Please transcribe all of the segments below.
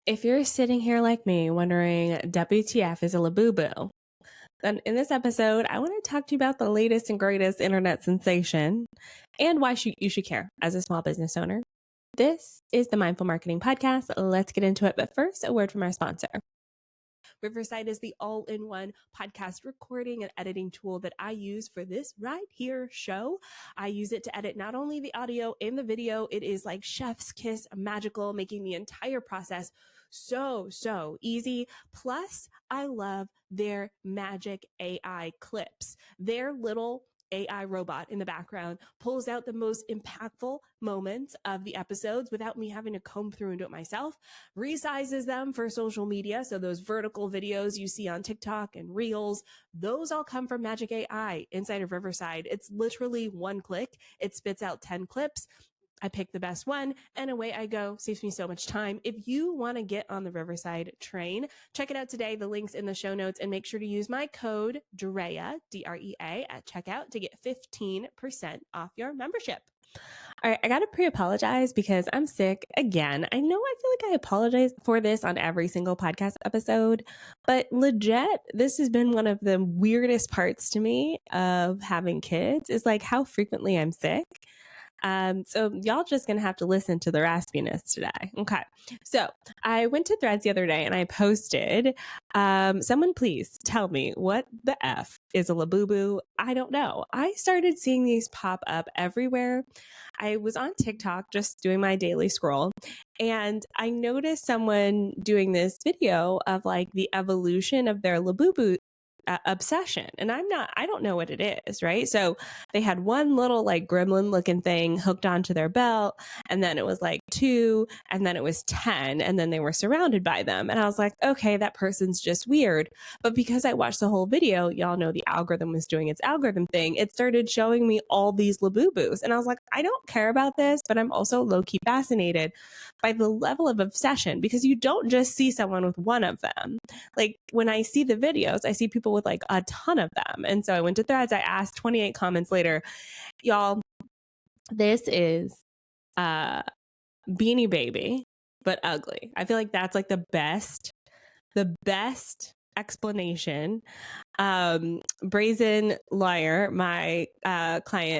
If you're sitting here like me wondering WTF is a Labubu, then in this episode, I want to talk to you about the latest and greatest internet sensation and why you should care as a small business owner. This is the Mindful Marketing Podcast. Let's get into it. But first, a word from our sponsor. Riverside is the all-in-one podcast recording and editing tool that I use for this right here show. I use it to edit not only the audio and the video, it is like chef's kiss magical, making the entire process so easy. Plus, I love their magic AI clips. Their little AI robot in the background pulls out the most impactful moments of the episodes without me having to comb through and do it myself, resizes them for social media. So those vertical videos you see on TikTok and Reels, those all come from Magic AI inside of Riverside. It's literally one click. It spits out 10 clips. I pick the best one and away I go. Saves me so much time. If you want to get on the Riverside train, check it out today. The link's in the show notes, and make sure to use my code DREA, D-R-E-A, at checkout to get 15% off your membership. All right, I got to pre-apologize because I'm sick again. I know I feel like I apologize for this on every single podcast episode, but legit, this has been one of the weirdest parts to me of having kids is like how frequently I'm sick. So y'all just gonna have to listen to the raspiness today. Okay. So I went to Threads the other day and I posted, someone please tell me what the F is a Labubu. I don't know. I started seeing these pop up everywhere. I was on TikTok just doing my daily scroll and I noticed someone doing this video of like the evolution of their Labubu obsession. And I don't know what it is, right? So they had one little like gremlin looking thing hooked onto their belt. And then it was like 2, and then it was 10. And then they were surrounded by them. And I was like, okay, that person's just weird. But because I watched the whole video, y'all know the algorithm was doing its algorithm thing. It started showing me all these Labubus. And I was like, I don't care about this, but I'm also low-key fascinated by the level of obsession because you don't just see someone with one of them. Like when I see the videos, I see people with like a ton of them. And so I went to Threads, I asked 28 comments later, y'all, this is Beanie Baby, but ugly. I feel like that's like the best explanation. Brazen Liar, my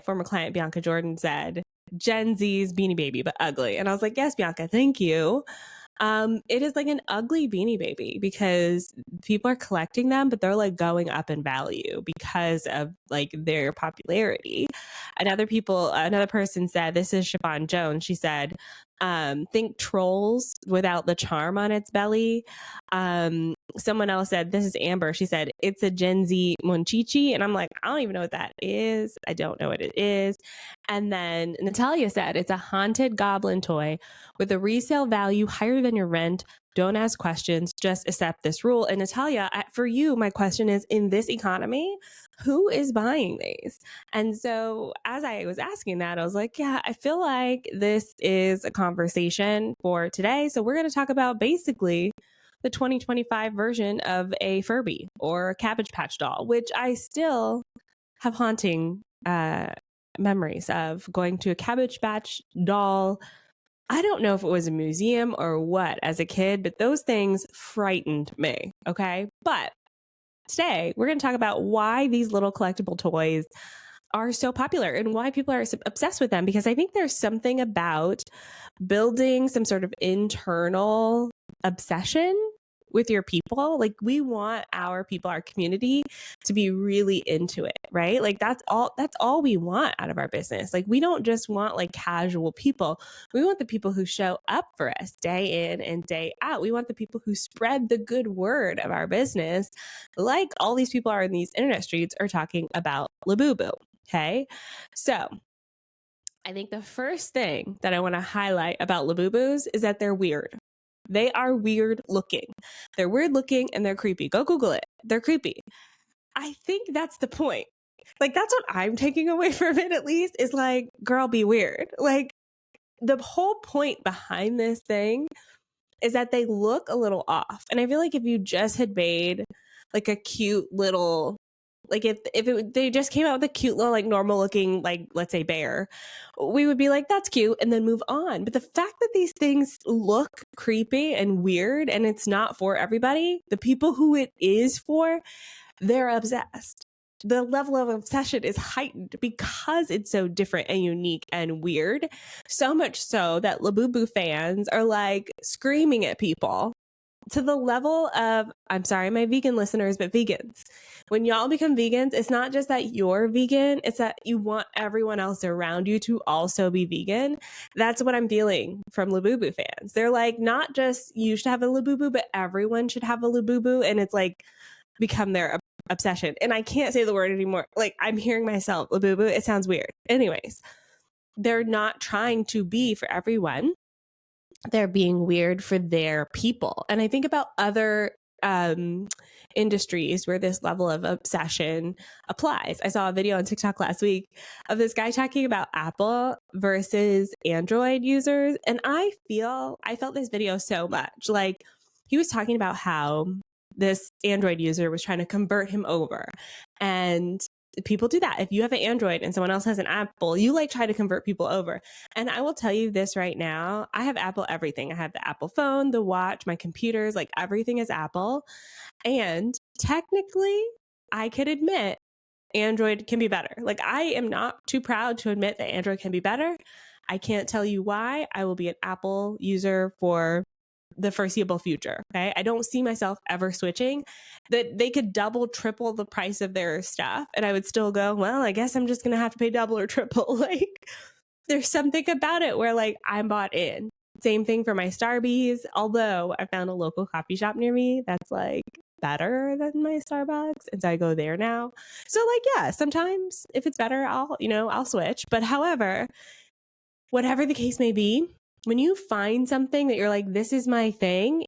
former client Bianca Jordan said, Gen Z's Beanie Baby, but ugly. And I was like, yes, Bianca, thank you. It is like an ugly Beanie Baby because people are collecting them, but they're like going up in value because of like their popularity. Another person said, this is Siobhan Jones. She said, think trolls without the charm on its belly. Someone else said, this is Amber. She said, it's a Gen Z Monchichi. And I'm like, I don't even know what that is. I don't know what it is. And then Natalia said, it's a haunted goblin toy with a resale value higher than your rent. Don't ask questions, just accept this rule. And Natalia, for you, my question is, in this economy, who is buying these? And so as I was asking that, I was like, yeah, I feel like this is a conversation for today. So we're going to talk about basically the 2025 version of a Furby or a Cabbage Patch doll, which I still have haunting memories of going to a Cabbage Patch doll. I don't know if it was a museum or what as a kid, but those things frightened me. Okay. But today we're going to talk about why these little collectible toys are so popular and why people are obsessed with them, because I think there's something about building some sort of internal obsession with your people. Like we want our people, our community to be really into it, right? Like that's all we want out of our business. Like we don't just want like casual people. We want the people who show up for us day in and day out. We want the people who spread the good word of our business. Like all these people are in these internet streets are talking about Labubu. Okay. So I think the first thing that I want to highlight about Labubus is that they're weird. They are weird looking. They're weird looking and they're creepy. Go Google it. They're creepy. I think that's the point. Like, that's what I'm taking away from it, at least, is like, girl, be weird. Like, the whole point behind this thing is that they look a little off. And I feel like if you just had made like a cute little Like they just came out with a cute little, like normal looking, like let's say bear, we would be like, that's cute, and then move on. But the fact that these things look creepy and weird and it's not for everybody, the people who it is for, they're obsessed. The level of obsession is heightened because it's so different and unique and weird. So much so that Labubu fans are like screaming at people to the level of, I'm sorry, my vegan listeners, but vegans. When y'all become vegans, it's not just that you're vegan, it's that you want everyone else around you to also be vegan. That's what I'm feeling from Labubu fans. They're like, not just you should have a Labubu, but everyone should have a Labubu. And it's like become their obsession. And I can't say the word anymore. Like, I'm hearing myself, Labubu. It sounds weird. Anyways, they're not trying to be for everyone. They're being weird for their people. And I think about other industries where this level of obsession applies. I saw a video on TikTok last week of this guy talking about Apple versus Android users. And I felt this video so much. Like, he was talking about how this Android user was trying to convert him over. And people do that. If you have an Android and someone else has an Apple, you like try to convert people over. And I will tell you this right now, I have Apple everything. I have the Apple phone, the watch, my computers, like everything is Apple. And technically, I could admit Android can be better. Like, I am not too proud to admit that Android can be better. I can't tell you why. I will be an Apple user for the foreseeable future. Okay. I don't see myself ever switching. That they could double, triple the price of their stuff. And I would still go, well, I guess I'm just going to have to pay double or triple. Like, there's something about it where like I'm bought in. Same thing for my Starbucks. Although I found a local coffee shop near me that's like better than my Starbucks. And so I go there now. So like, yeah, sometimes if it's better, I'll switch. But however, whatever the case may be, when you find something that you're like, this is my thing,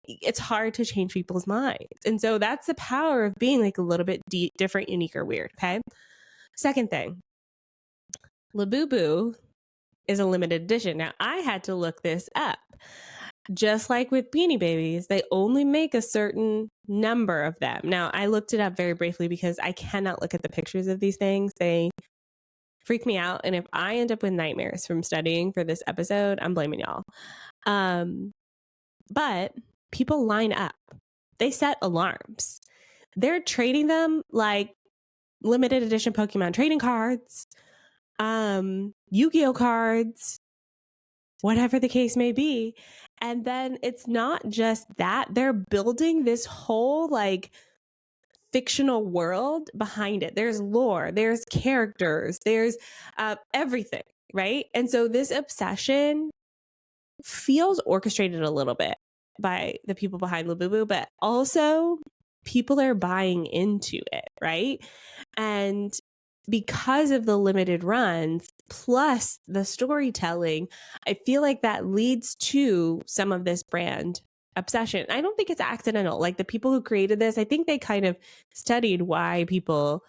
it's hard to change people's minds. And so that's the power of being like a little bit different, unique, or weird. Okay. Second thing, Labubu is a limited edition. Now, I had to look this up. Just like with Beanie Babies, they only make a certain number of them. Now, I looked it up very briefly because I cannot look at the pictures of these things. They freak me out. And if I end up with nightmares from studying for this episode, I'm blaming y'all. But people line up. They set alarms. They're trading them like limited edition Pokemon trading cards, Yu-Gi-Oh cards, whatever the case may be. And then it's not just that. They're building this whole like fictional world behind it. There's lore, there's characters, there's everything, right? And so this obsession feels orchestrated a little bit by the people behind Labubu, but also people are buying into it, right? And because of the limited runs plus the storytelling, I feel like that leads to some of this brand obsession. I don't think it's accidental. Like, the people who created this, I think they kind of studied why people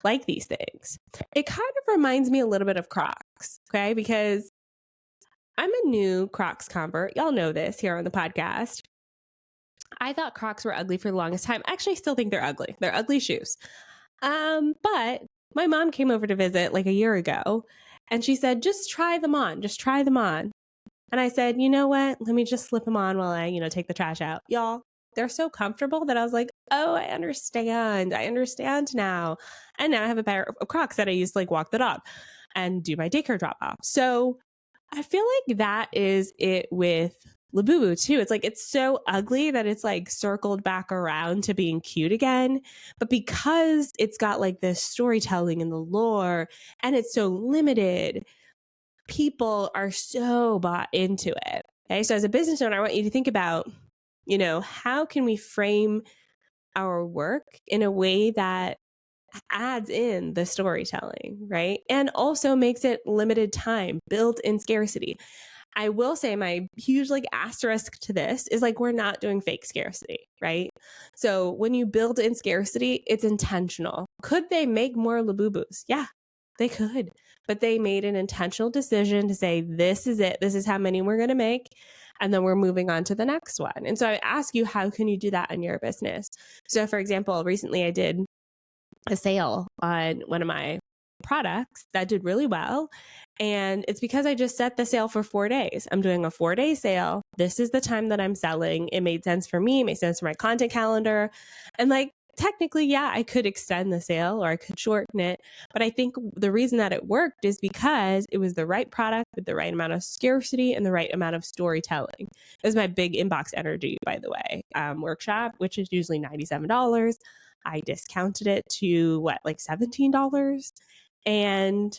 like these things. It kind of reminds me a little bit of Crocs, okay? Because I'm a new Crocs convert. Y'all know this here on the podcast. I thought Crocs were ugly for the longest time. I actually still think they're ugly. They're ugly shoes. But my mom came over to visit like a year ago, and she said, just try them on. Just try them on. And I said, you know what? Let me just slip them on while I, take the trash out. Y'all, they're so comfortable that I was like, oh, I understand. I understand now. And now I have a pair of Crocs that I use to like walk the dog and do my daycare drop off. So I feel like that is it with Labubu too. It's like, it's so ugly that it's like circled back around to being cute again. But because it's got like this storytelling and the lore and it's so limited, people are so bought into it. Okay. So as a business owner, I want you to think about, how can we frame our work in a way that adds in the storytelling, right? And also makes it limited time, built in scarcity. I will say my huge like asterisk to this is like, we're not doing fake scarcity, right? So when you build in scarcity, it's intentional. Could they make more Labubus? Yeah, they could. But they made an intentional decision to say, this is it. This is how many we're going to make. And then we're moving on to the next one. And so I ask you, how can you do that in your business? So for example, recently I did a sale on one of my products that did really well. And it's because I just set the sale for 4 days. I'm doing a 4-day sale. This is the time that I'm selling. It made sense for me, it made sense for my content calendar. And like, technically, yeah, I could extend the sale or I could shorten it. But I think the reason that it worked is because it was the right product with the right amount of scarcity and the right amount of storytelling. It was my big inbox energy, by the way, workshop, which is usually $97. I discounted it to what, like $17? And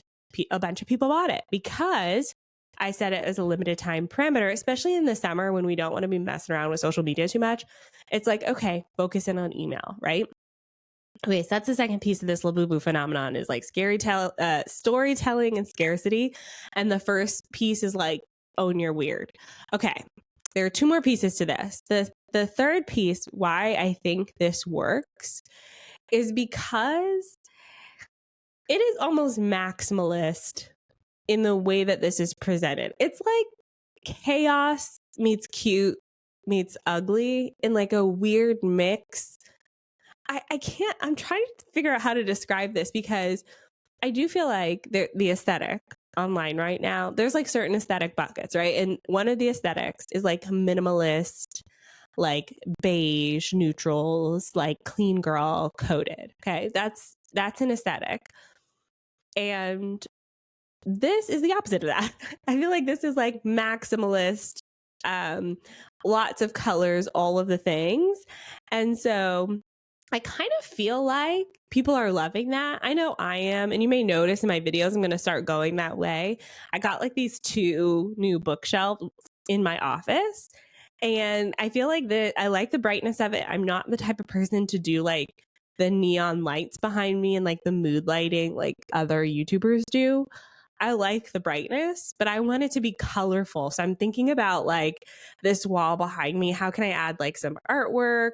a bunch of people bought it because I set it as a limited time parameter, especially in the summer when we don't want to be messing around with social media too much. It's like, okay, focus in on email, right? Okay, so that's the second piece of this Labubu phenomenon is like storytelling and scarcity. And the first piece is like, own your weird. Okay, there are 2 more pieces to this. The third piece, why I think this works, is because it is almost maximalist in the way that this is presented. It's like chaos meets cute meets ugly in like a weird mix. I'm trying to figure out how to describe this because I do feel like the aesthetic online right now, there's like certain aesthetic buckets, right? And one of the aesthetics is like minimalist, like beige neutrals, like clean girl coded. Okay. That's an aesthetic. And this is the opposite of that. I feel like this is like maximalist, lots of colors, all of the things. And so I kind of feel like people are loving that. I know I am. And you may notice in my videos, I'm going to start going that way. I got like these 2 new bookshelves in my office. And I feel like I like the brightness of it. I'm not the type of person to do like the neon lights behind me and like the mood lighting like other YouTubers do. I like the brightness, but I want it to be colorful. So I'm thinking about like this wall behind me. How can I add like some artwork?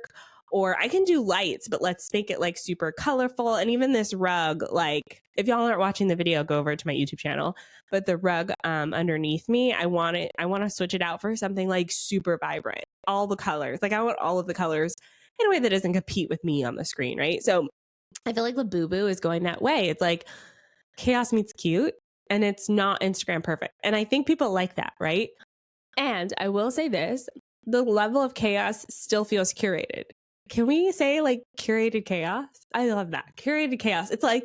Or I can do lights, but let's make it like super colorful. And even this rug, like if y'all aren't watching the video, go over to my YouTube channel. But the rug underneath me, I want to switch it out for something like super vibrant. All the colors. Like I want all of the colors in a way that doesn't compete with me on the screen, right? So I feel like Labubu is going that way. It's like chaos meets cute. And it's not Instagram perfect. And I think people like that, right? And I will say this, the level of chaos still feels curated. Can we say like curated chaos? I love that. Curated chaos. It's like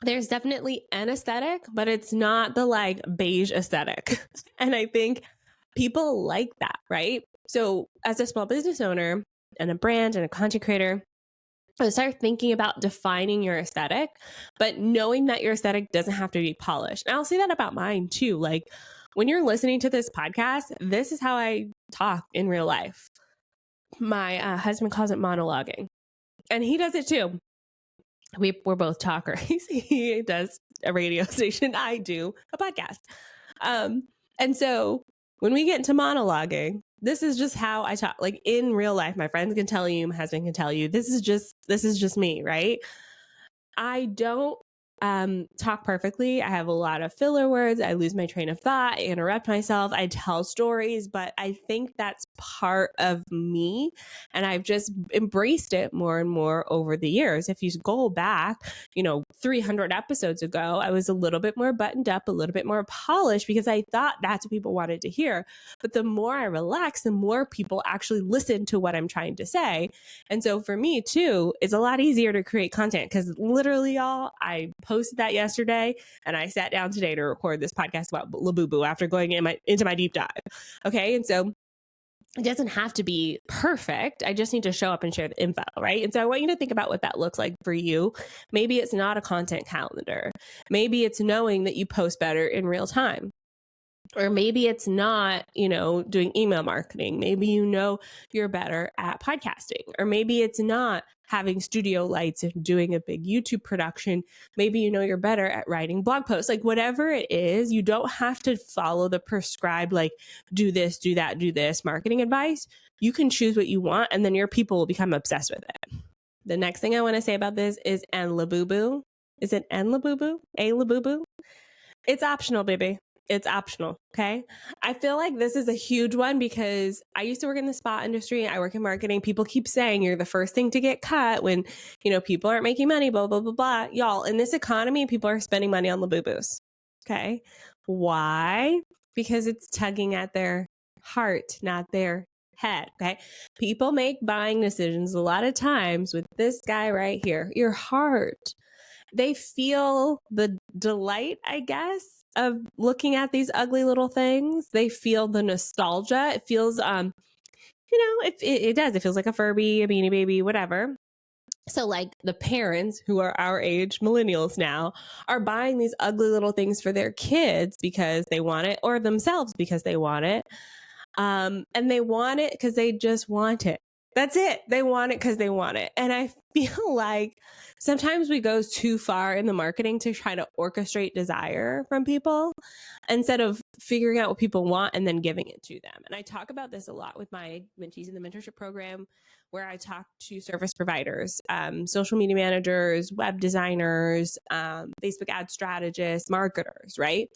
there's definitely an aesthetic, but it's not the like beige aesthetic. And I think people like that, right? So as a small business owner and a brand and a content creator, so start thinking about defining your aesthetic, but knowing that your aesthetic doesn't have to be polished. And I'll say that about mine too. Like when you're listening to this podcast, this is how I talk in real life. My husband calls it monologuing, and he does it too. We're both talkers. He does a radio station. I do a podcast. And so when we get into monologuing, this is just how I talk. Like in real life, my friends can tell you, my husband can tell you, this is just me, right? I don't talk perfectly. I have a lot of filler words. I lose my train of thought. I interrupt myself. I tell stories, but I think that's part of me. And I've just embraced it more and more over the years. If you go back, 300 episodes ago, I was a little bit more buttoned up, a little bit more polished because I thought that's what people wanted to hear. But the more I relax, the more people actually listen to what I'm trying to say. And so for me too, it's a lot easier to create content because literally, y'all, I posted that yesterday and I sat down today to record this podcast about Labubu after going into my deep dive. Okay. And so it doesn't have to be perfect. I just need to show up and share the info, right? And so I want you to think about what that looks like for you. Maybe it's not a content calendar. Maybe it's knowing that you post better in real time. Or maybe it's not, doing email marketing. Maybe you're better at podcasting. Or maybe it's not having studio lights and doing a big YouTube production. Maybe you're better at writing blog posts. Like whatever it is, you don't have to follow the prescribed, like do this, do that, do this marketing advice. You can choose what you want and then your people will become obsessed with it. The next thing I want to say about this is Labubu. Is it Labubu? A Labubu? It's optional, baby. It's optional. Okay. I feel like this is a huge one because I used to work in the spa industry. I work in marketing. People keep saying you're the first thing to get cut when, people aren't making money, blah, blah, blah, blah. Y'all, in this economy, people are spending money on Labubus. Okay. Why? Because it's tugging at their heart, not their head. Okay. People make buying decisions a lot of times with this guy right here, your heart. They feel the delight, I guess, of looking at these ugly little things. They feel the nostalgia. It feels, it does. It feels like a Furby, a Beanie Baby, whatever. So like the parents who are our age, millennials now, are buying these ugly little things for their kids because they want it, or themselves because they want it. And they want it because they just want it. That's it. They want it because they want it. And I feel like sometimes we go too far in the marketing to try to orchestrate desire from people instead of figuring out what people want and then giving it to them. And I talk about this a lot with my mentees in the mentorship program, where I talk to service providers, social media managers, web designers, Facebook ad strategists, marketers, right?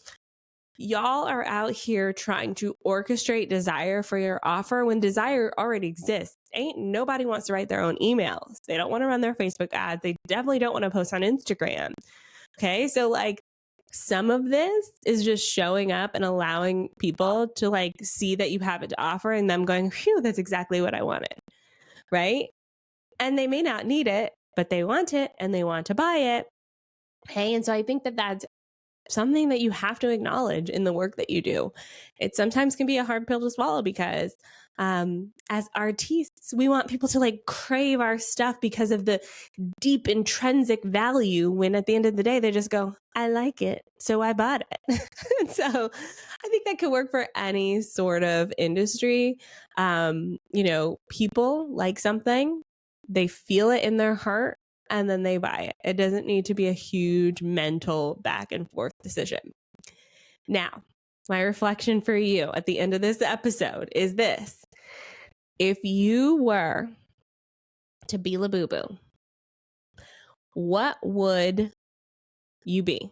Y'all are out here trying to orchestrate desire for your offer when desire already exists. Ain't nobody wants to write their own emails. They don't want to run their Facebook ads. They definitely don't want to post on Instagram. Okay. So like some of this is just showing up and allowing people to like see that you have it to offer and them going, phew, that's exactly what I wanted. Right. And they may not need it, but they want it and they want to buy it. Okay. And so I think that that's something that you have to acknowledge in the work that you do. It sometimes can be a hard pill to swallow because as artists, we want people to like crave our stuff because of the deep intrinsic value, when at the end of the day, they just go, I like it, so I bought it. So I think that could work for any sort of industry. People like something, they feel it in their heart, and then they buy it. It doesn't need to be a huge mental back and forth decision. Now, my reflection for you at the end of this episode is this. If you were to be Labubu, what would you be?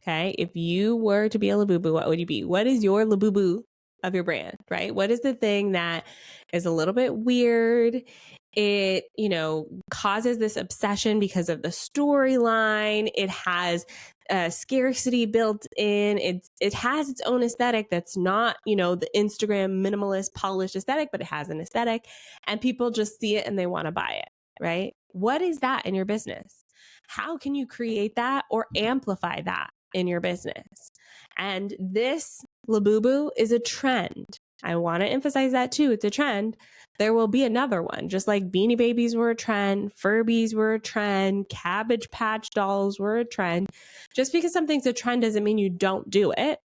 Okay. If you were to be a Labubu, what would you be? What is your Labubu of your brand, right? What is the thing that is a little bit weird? It, causes this obsession because of the storyline. It has scarcity built in. It has its own aesthetic that's not, the Instagram minimalist polished aesthetic, but it has an aesthetic and people just see it and they want to buy it, right? What is that in your business? How can you create that or amplify that in your business? And this Labubu is a trend. I want to emphasize that too. It's a trend. There will be another one, just like Beanie Babies were a trend, Furbies were a trend, Cabbage Patch dolls were a trend. Just because something's a trend doesn't mean you don't do it,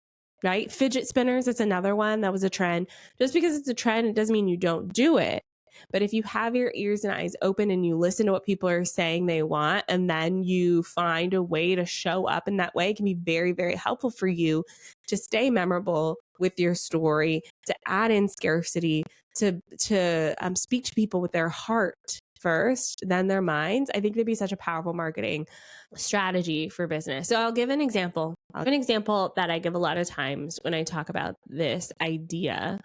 right? Fidget spinners, it's another one that was a trend. Just because it's a trend, it doesn't mean you don't do it. But if you have your ears and eyes open and you listen to what people are saying they want, and then you find a way to show up in that way, it can be very, very helpful for you to stay memorable with your story, to add in scarcity, to speak to people with their heart first, then their minds. I think they'd be such a powerful marketing strategy for business. So I'll give an example. I'll give an example that I give a lot of times when I talk about this idea.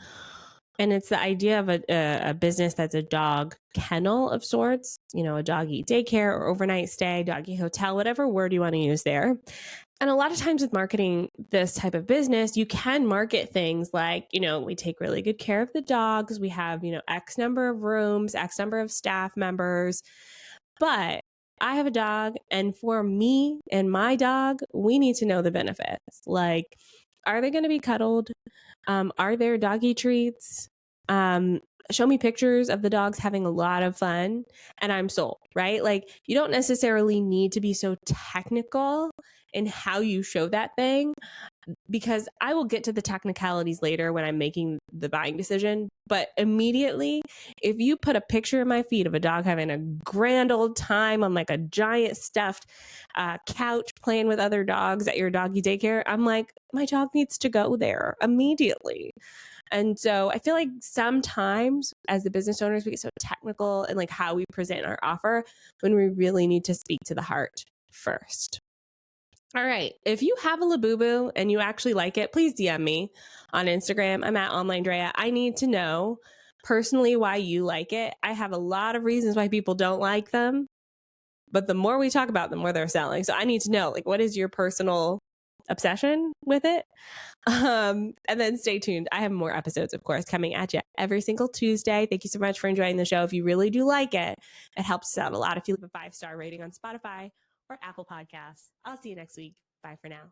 And it's the idea of a business that's a dog kennel of sorts, a doggy daycare or overnight stay, doggy hotel, whatever word you want to use there. And a lot of times with marketing this type of business, you can market things like, we take really good care of the dogs. We have, X number of rooms, X number of staff members. But I have a dog, and for me and my dog, we need to know the benefits. Like, are they going to be cuddled? Are there doggy treats? Show me pictures of the dogs having a lot of fun and I'm sold, right? Like, you don't necessarily need to be so technical in how you show that thing, because I will get to the technicalities later when I'm making the buying decision. But immediately, if you put a picture in my feed of a dog having a grand old time on like a giant stuffed couch playing with other dogs at your doggy daycare, I'm like, my dog needs to go there immediately. And so I feel like sometimes as the business owners, we get so technical in like how we present our offer when we really need to speak to the heart first. All right. If you have a Labubu and you actually like it, please DM me on Instagram. I'm at OnlineDrea. I need to know personally why you like it. I have a lot of reasons why people don't like them, but the more we talk about them, the more they're selling. So I need to know, like, what is your personal obsession with it? And then stay tuned. I have more episodes, of course, coming at you every single Tuesday. Thank you so much for enjoying the show. If you really do like it, it helps us out a lot if you leave a 5-star rating on Spotify or Apple Podcasts. I'll see you next week. Bye for now.